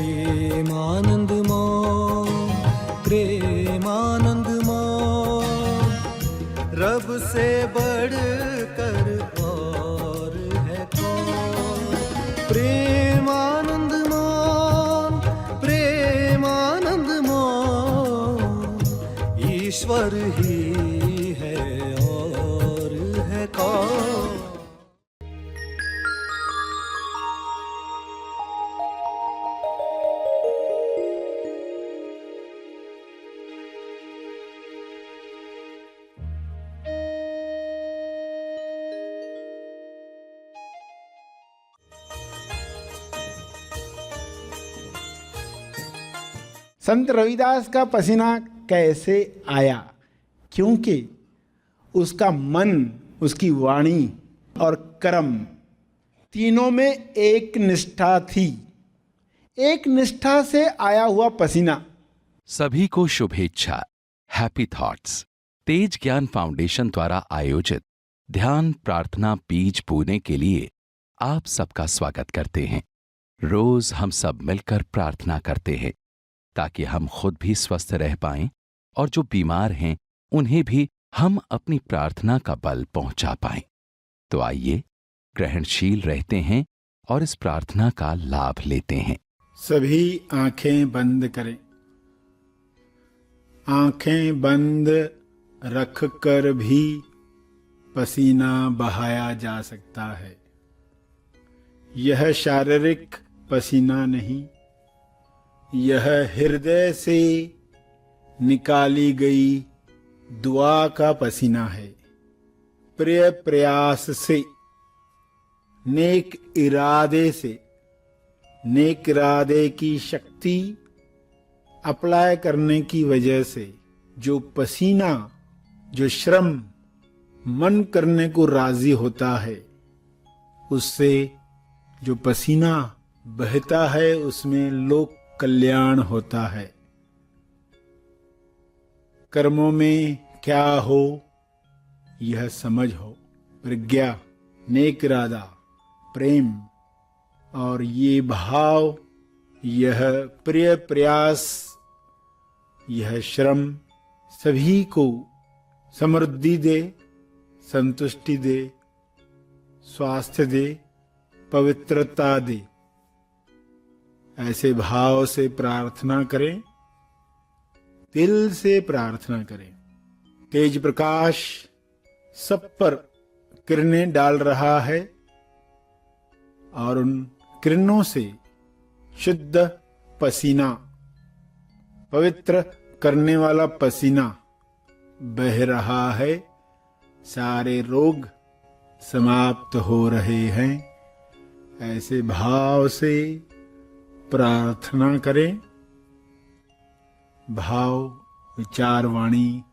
प्रेमानंद मोह, प्रेमानंद मोह, रब से बढ़कर और है कौन। प्रेमानंद मोह, प्रेमानंद मोह, ईश्वर ही है और है कौन। संत रविदास का पसीना कैसे आया? क्योंकि उसका मन, उसकी वाणी और कर्म तीनों में एक निष्ठा थी। एक निष्ठा से आया हुआ पसीना। सभी को शुभेच्छा। हैप्पी थॉट्स तेज ज्ञान फाउंडेशन द्वारा आयोजित ध्यान प्रार्थना बीज बोने के लिए आप सबका स्वागत करते हैं। रोज हम सब मिलकर प्रार्थना करते हैं ताकि हम खुद भी स्वस्थ रह पाएं और जो बीमार हैं उन्हें भी हम अपनी प्रार्थना का बल पहुंचा पाएं। तो आइए ग्रहणशील रहते हैं और इस प्रार्थना का लाभ लेते हैं। सभी आंखें बंद करें। आंखें बंद रखकर भी पसीना बहाया जा सकता है। यह शारीरिक पसीना नहीं, यह हृदय से निकाली गई दुआ का पसीना है। प्रिय प्रयास से, नेक इरादे से, नेक इरादे की शक्ति अप्लाई करने की वजह से जो पसीना, जो श्रम मन करने को राजी होता है, उससे जो पसीना बहता है उसमें लोक कल्याण होता है। कर्मों में क्या हो यह समझ हो, प्रज्ञा, नेक इरादा, प्रेम और ये भाव, यह प्रिय प्रयास, यह श्रम सभी को समृद्धि दे, संतुष्टि दे, स्वास्थ्य दे, पवित्रता दे। ऐसे भाव से प्रार्थना करें, दिल से प्रार्थना करें। तेज प्रकाश सब पर किरणें डाल रहा है और उन किरणों से शुद्ध पसीना, पवित्र करने वाला पसीना बह रहा है। सारे रोग समाप्त हो रहे हैं। ऐसे भाव से प्रार्थना करें। भाव, विचार, वाणी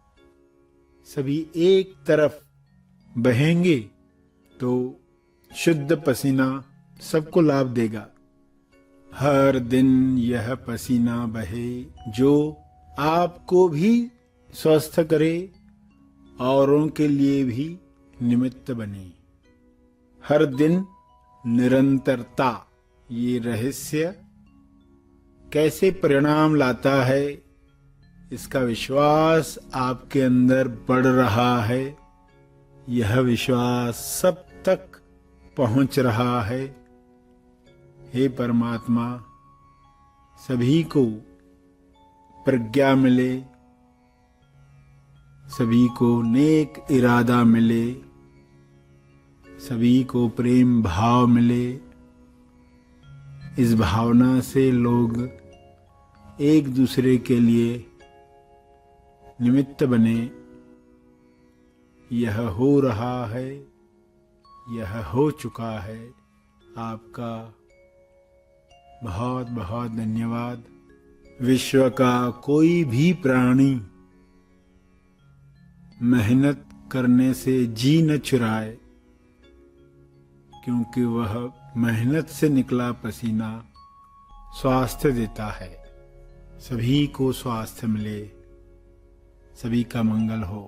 सभी एक तरफ बहेंगे तो शुद्ध पसीना सबको लाभ देगा। हर दिन यह पसीना बहे जो आपको भी स्वस्थ करे, औरों के लिए भी निमित्त बने। हर दिन निरंतरता, ये रहस्य कैसे परिणाम लाता है, इसका विश्वास आपके अंदर बढ़ रहा है। यह विश्वास सब तक पहुंच रहा है। हे परमात्मा, सभी को प्रज्ञा मिले, सभी को नेक इरादा मिले, सभी को प्रेम भाव मिले। इस भावना से लोग एक दूसरे के लिए निमित्त बने। यह हो रहा है, यह हो चुका है। आपका बहुत बहुत धन्यवाद। विश्व का कोई भी प्राणी मेहनत करने से जी न चुराए, क्योंकि वह मेहनत से निकला पसीना स्वास्थ्य देता है। सभी को स्वास्थ्य मिले, सभी का मंगल हो।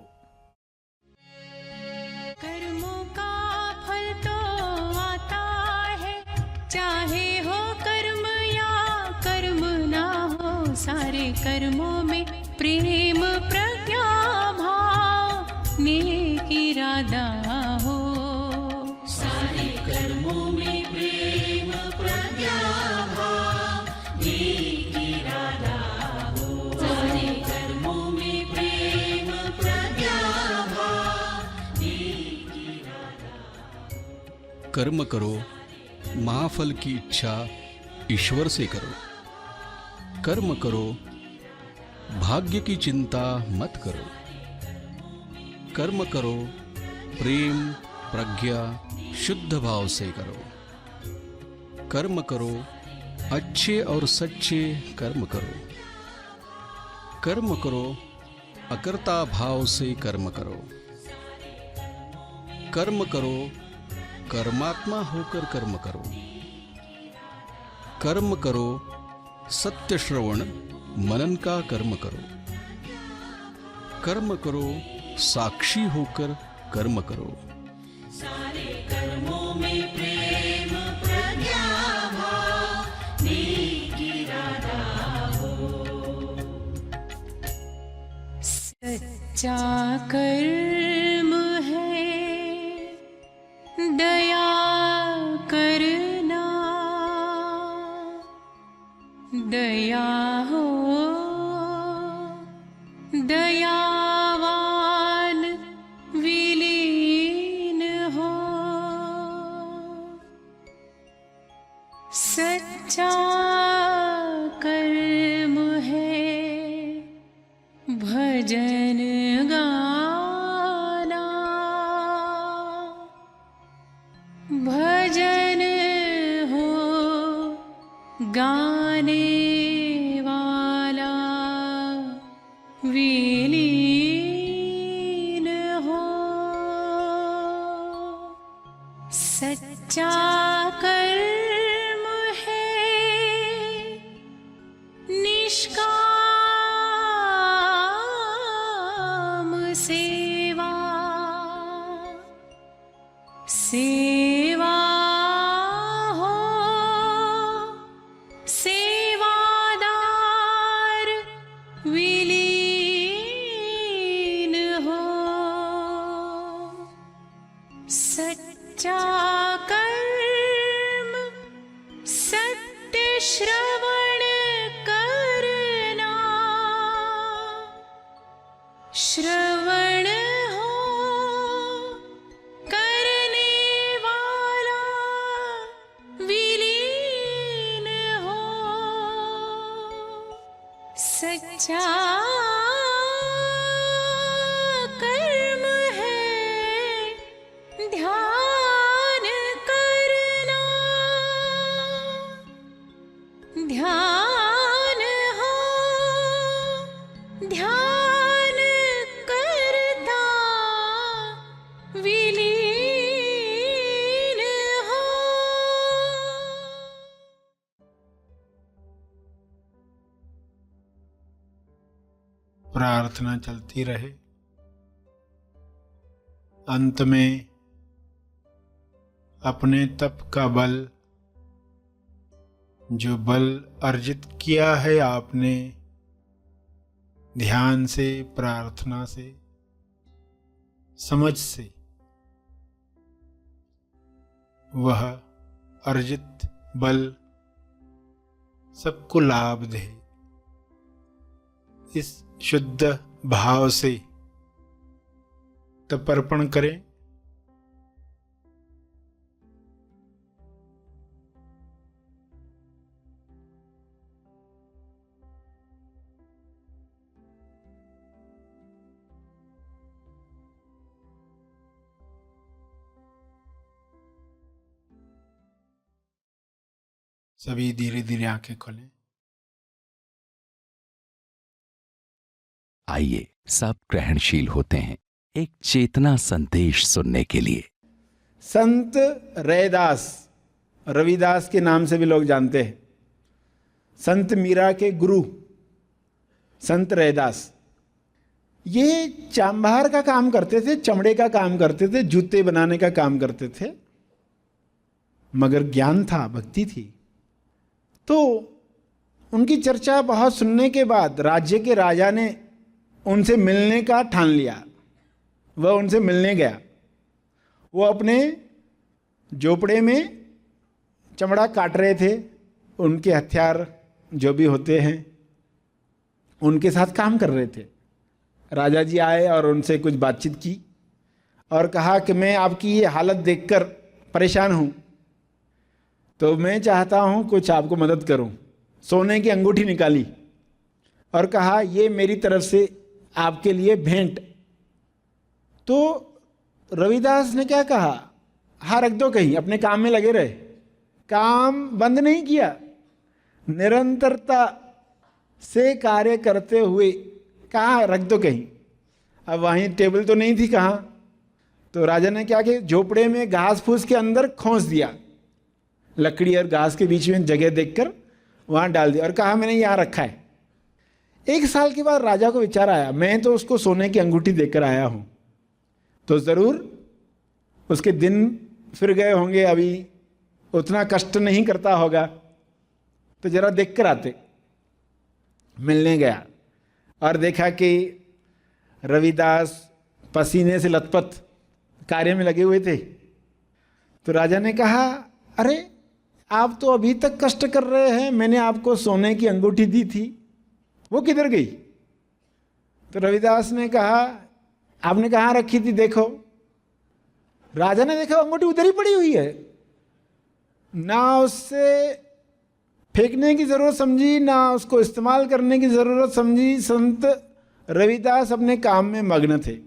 कर्मों का फल तो आता है, चाहे हो कर्म या कर्म सारे कर्मों में प्रेम प्रज्ञा भाव नेक इरादा हो। सारे कर्मों में प्रेम प्रज्ञा भाव नेक इरादा हो। सारे कर्मों में प्रेम प्रज्ञा भाव नेक इरादा। कर्म करो, महाफल की इच्छा ईश्वर से करो। कर्म करो, भाग्य की चिंता मत करो। कर्म करो, प्रेम प्रज्ञा शुद्ध भाव से करो। कर्म करो, अच्छे और सच्चे कर्म करो। कर्म करो, अकर्ता भाव से कर्म करो। कर्म करो, कर्मात्मा होकर कर्म करो। कर्म करो, सत्य श्रवण मनन का कर्म करो। कर्म करो, साक्षी होकर कर्म करो। सारे कर्मों में प्रेम प्रज्ञा भाव नेक इरादा हो। सच्चा कर्म है दया करना। दया हो दयावान विलीन हो। सच्चा कर्म है भजन गाना। भजन हो गाने वाला विलीन हो। सच्चा कर्म है निष्काम सेवा। सेवा हो सेवादार विलीन हो। सच्चा कर्म सत्य श्रवण करना। श्रवण हो करने वाला विलीन हो। सच्चा कर्म है ध्यान करना। ध्यान हो ध्यान करता विलीन हो। प्रार्थना चलती रहे। अंत में अपने तप का बल, जो बल अर्जित किया है आपने ध्यान से, प्रार्थना से, समझ से, वह अर्जित बल सबको लाभ दे। इस शुद्ध भाव से तर्पण करें। सभी धीरे धीरे आंखें खोलें। आइए सब ग्रहणशील होते हैं एक चेतना संदेश सुनने के लिए। संत रैदास, रविदास के नाम से भी लोग जानते हैं। संत मीरा के गुरु संत रैदास, ये चांभार का काम करते थे, चमड़े का काम करते थे, जूते बनाने का काम करते थे, मगर ज्ञान था, भक्ति थी। तो उनकी चर्चा बहुत सुनने के बाद राज्य के राजा ने उनसे मिलने का ठान लिया। वह उनसे मिलने गया। वो अपने झोपड़े में चमड़ा काट रहे थे। उनके हथियार जो भी होते हैं उनके साथ काम कर रहे थे। राजा जी आए और उनसे कुछ बातचीत की और कहा कि मैं आपकी ये हालत देखकर परेशान हूँ, तो मैं चाहता हूँ कुछ आपको मदद करूँ। सोने की अंगूठी निकाली और कहा ये मेरी तरफ से आपके लिए भेंट। तो रविदास ने क्या कहा, हाँ रख दो कहीं, अपने काम में लगे रहे। काम बंद नहीं किया, निरंतरता से कार्य करते हुए कहा रख दो कहीं। अब वहीं टेबल तो नहीं थी कहाँ, तो राजा ने क्या किया, झोपड़े में घास फूस के अंदर खोस दिया, लकड़ी और घास के बीच में जगह देखकर वहाँ डाल दिया और कहा मैंने यहाँ रखा है। 1 साल के बाद राजा को विचार आया, मैं तो उसको सोने की अंगूठी देकर आया हूँ, तो ज़रूर उसके दिन फिर गए होंगे, अभी उतना कष्ट नहीं करता होगा, तो जरा देख कर आते। मिलने गया और देखा कि रविदास पसीने से लथपथ कार्य में लगे हुए थे। तो राजा ने कहा अरे आप तो अभी तक कष्ट कर रहे हैं, मैंने आपको सोने की अंगूठी दी थी, वो किधर गई? तो रविदास ने कहा आपने कहाँ रखी थी, देखो। राजा ने देखा अंगूठी उधर ही पड़ी हुई है, ना उससे फेंकने की जरूरत समझी, ना उसको इस्तेमाल करने की जरूरत समझी। संत रविदास अपने काम में मग्न थे।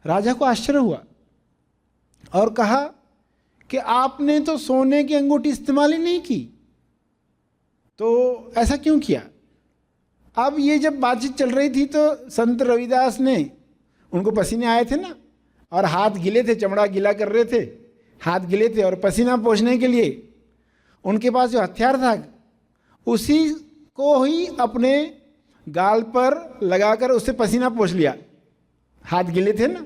राजा को आश्चर्य हुआ और कहा कि आपने तो सोने की अंगूठी इस्तेमाल ही नहीं की, तो ऐसा क्यों किया? अब ये जब बातचीत चल रही थी तो संत रविदास ने, उनको पसीने आए थे ना, और हाथ गीले थे, चमड़ा गीला कर रहे थे, हाथ गीले थे, और पसीना पोंछने के लिए उनके पास जो हथियार था उसी को ही अपने गाल पर लगाकर उससे पसीना पोंछ लिया। हाथ गीले थे ना,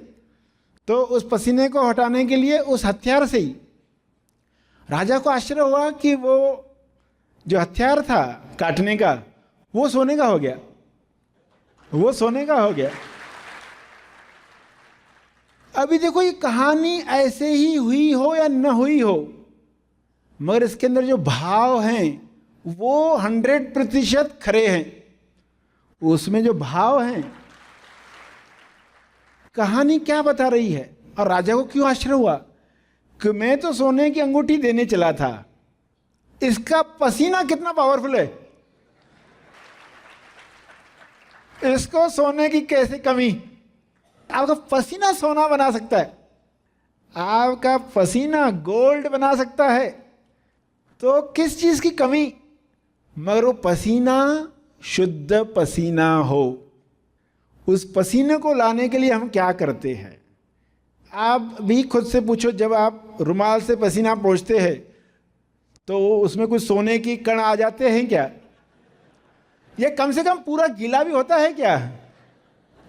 तो उस पसीने को हटाने के लिए उस हथियार से ही। राजा को आश्चर्य हुआ कि वो जो हथियार था काटने का वो सोने का हो गया, वो सोने का हो गया। अभी देखो ये कहानी ऐसे ही हुई हो या न हुई हो, मगर इसके अंदर जो भाव हैं वो 100% खरे हैं। उसमें जो भाव हैं, कहानी क्या बता रही है। और राजा को क्यों आश्चर्य हुआ कि मैं तो सोने की अंगूठी देने चला था, इसका पसीना कितना पावरफुल है, इसको सोने की कैसे कमी। आपका पसीना सोना बना सकता है, आपका पसीना गोल्ड बना सकता है, तो किस चीज की कमी। मगर वो पसीना शुद्ध पसीना हो, उस पसीने को लाने के लिए हम क्या करते हैं। आप भी खुद से पूछो, जब आप रुमाल से पसीना पोंछते हैं तो उसमें कुछ सोने की कण आ जाते हैं क्या? ये कम से कम पूरा गीला भी होता है क्या?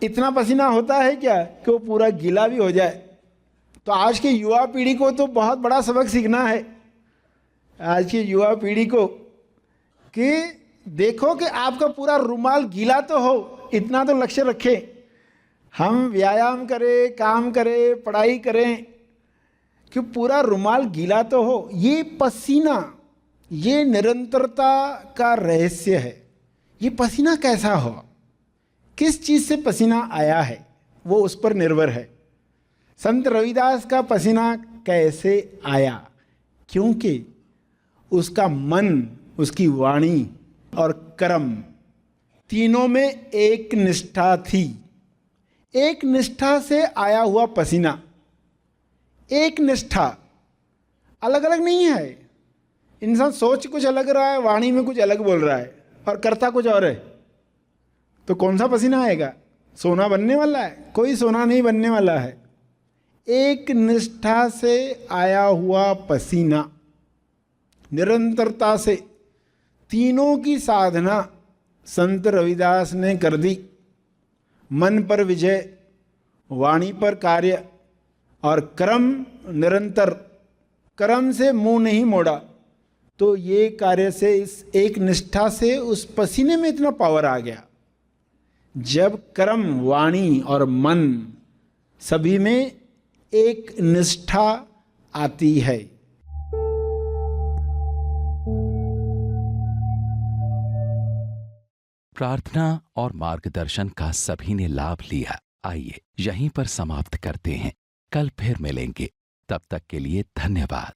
इतना पसीना होता है क्या कि वो पूरा गीला भी हो जाए? तो आज की युवा पीढ़ी को तो बहुत बड़ा सबक सीखना है, आज की युवा पीढ़ी को, कि देखो कि आपका पूरा रुमाल गीला तो हो, इतना तो लक्ष्य रखें। हम व्यायाम करें, काम करें, पढ़ाई करें, कि पूरा रुमाल गीला तो हो। ये पसीना, ये निरंतरता का रहस्य है। ये पसीना कैसा हो, किस चीज़ से पसीना आया है, वो उस पर निर्भर है। संत रविदास का पसीना कैसे आया? क्योंकि उसका मन, उसकी वाणी और कर्म तीनों में एक निष्ठा थी। एक निष्ठा से आया हुआ पसीना, एक निष्ठा, अलग अलग नहीं है। इंसान सोच कुछ अलग रहा है, वाणी में कुछ अलग बोल रहा है और करता कुछ और है, तो कौन सा पसीना आएगा? सोना बनने वाला है? कोई सोना नहीं बनने वाला है। एक निष्ठा से आया हुआ पसीना, निरंतरता से तीनों की साधना संत रविदास ने कर दी। मन पर विजय, वाणी पर कार्य और कर्म निरंतर। कर्म से मुंह नहीं मोड़ा, तो ये कार्य से, इस एक निष्ठा से उस पसीने में इतना पावर आ गया। जब कर्म, वाणी और मन सभी में एक निष्ठा आती है। प्रार्थना और मार्गदर्शन का सभी ने लाभ लिया। आइए यहीं पर समाप्त करते हैं, कल फिर मिलेंगे। तब तक के लिए धन्यवाद।